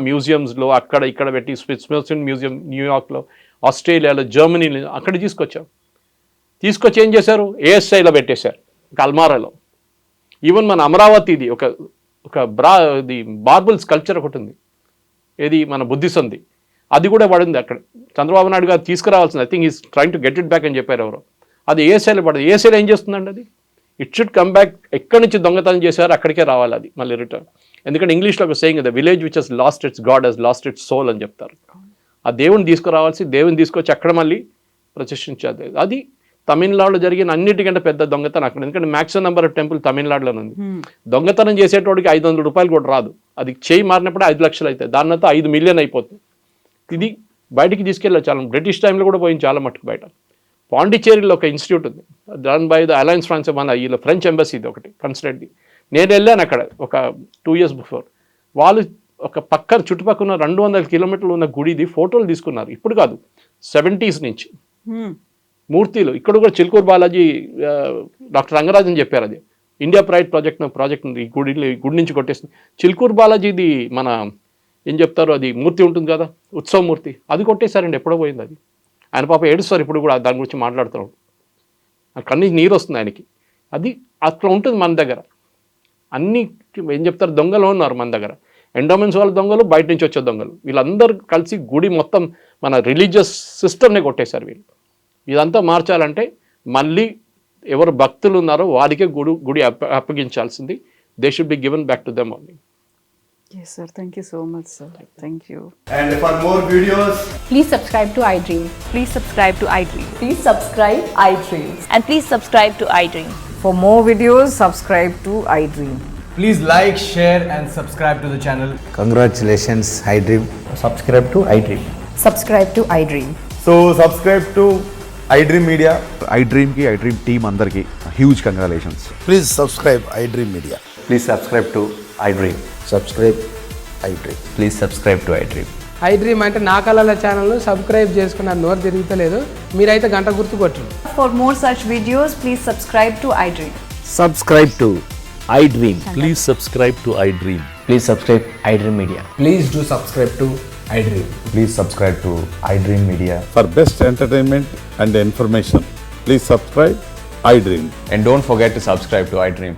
మ్యూజియంస్లో అక్కడ ఇక్కడ పెట్టి, స్మిథ్సోనియన్ మ్యూజియం న్యూయార్క్లో, ఆస్ట్రేలియాలో, జర్మనీలో అక్కడ తీసుకొచ్చి ఏం చేశారు? ఏఎస్ఐలో పెట్టేశారు. ఒక అల్మారాలో. ఈవెన్ మన అమరావతిది ఒక ఇది మార్బుల్ స్కల్ప్చర్ ఒకటి ఉంది, ఏది మన బుద్ధిసంది, అది కూడా పడింది అక్కడ. చంద్రబాబు నాయుడు గారు తీసుకురావాల్సింది, I think is trying to get it back అని చెప్పారు ఎవరో. అది ఏ శైలి పడదు, ఏ శైలి ఏం చేస్తుందండి అది? It should come back. ఎక్కడి నుంచి దొంగతనం చేశారో అక్కడికే రావాలి అది మళ్ళీ రిటర్న్. ఎందుకంటే ఇంగ్లీష్లో ఒక saying, the village which has lost its god has lost its soul అని చెప్తారు. ఆ దేవుని తీసుకురావాల్సి, దేవుని తీసుకొచ్చి అక్కడ మళ్ళీ ప్రతిష్ఠించాలి. అది తమిళనాడులో జరిగిన అన్నిటికంటే పెద్ద దొంగతనం అక్కడ. ఎందుకంటే మ్యాక్సిమం నెంబర్ ఆఫ్ టెంపుల్ తమిళనాడులో ఉంది. దొంగతనం చేసేటోడికి 500 రూపాయలు కూడా రాదు, అది చేయి మారినప్పుడు 5 లక్షలు అవుతాయి, దానితో 5 మిలియన్ అయిపోతుంది. ఇది బయటికి తీసుకెళ్ళాలి చాలా. బ్రిటిష్ టైంలో కూడా పోయింది చాలా మట్టుకు బయట. పాండిచేరిలో ఒక ఇన్స్టిట్యూట్ ఉంది, run by the Alliance France, మన వీళ్ళ ఫ్రెంచ్ ఎంబసీది ఒకటి కన్సిడర్ది. నేను వెళ్ళాను అక్కడ ఒక 2 years బిఫోర్. వాళ్ళు ఒక పక్కన చుట్టుపక్కల 200 కిలోమీటర్లు ఉన్న గుడిది ఫోటోలు తీసుకున్నారు. ఇప్పుడు కాదు, 70s నుంచి మూర్తిలు. ఇక్కడ కూడా చిలుకూరు బాలాజీ, డాక్టర్ రంగరాజన్ చెప్పారు, అది ఇండియా ప్రైడ్ ప్రాజెక్ట్ ఉంది. ఈ గుడి నుంచి కొట్టేసింది. చిలుకూరు బాలాజీది మన ఏం చెప్తారు, అది మూర్తి ఉంటుంది కదా, ఉత్సవ మూర్తి, అది కొట్టేశారండి, ఎప్పుడో పోయింది అది. ఆయన పాప ఏడుస్తారు ఇప్పుడు కూడా దాని గురించి మాట్లాడుతున్నాడు. కన్నీ నీరు వస్తుంది ఆయనకి. అది అట్లా ఉంటుంది మన దగ్గర. అన్నీ ఏం చెప్తారు, దొంగలు ఉన్నారు మన దగ్గర. ఎండోమెంట్స్ వాళ్ళ దొంగలు, బయట నుంచి వచ్చే దొంగలు, వీళ్ళందరూ కలిసి గుడి మొత్తం మన రిలీజియస్ సిస్టమ్నే కొట్టేశారు వీళ్ళు. ఇదంతా మార్చాలంటే మళ్ళీ ఎవరు భక్తులు ఉన్నారో వారికే గుడి అప్పగించాల్సింది. They should be given back to them only. Yes, sir. Thank you so much, sir. Thank you. And for more videos, Please subscribe to iDream. Please subscribe to iDream. Please subscribe iDream. And please subscribe to iDream. For more videos, subscribe to iDream. please like, share, and subscribe to the channel. Congratulations, iDream. Subscribe to iDream. Subscribe to iDream. So subscribe to iDream Media. iDream ki iDream team andarki huge congratulations. Please subscribe iDream Media. Please subscribe to iDream. Subscribe iDream. Please subscribe to iDream. iDream అంటే నా కళల ఛానల్ను subscribe చేసుకున్న నోరు తిరుగుతలేదు, మీరైతే గంట గుర్తు కొట్టండి. For more such videos, please subscribe to iDream. Subscribe to iDream. Please subscribe to iDream. Please subscribe iDream Media. Please do subscribe to iDream. Please subscribe to iDream Media. For best entertainment and information, please subscribe iDream. And don't forget to subscribe to iDream.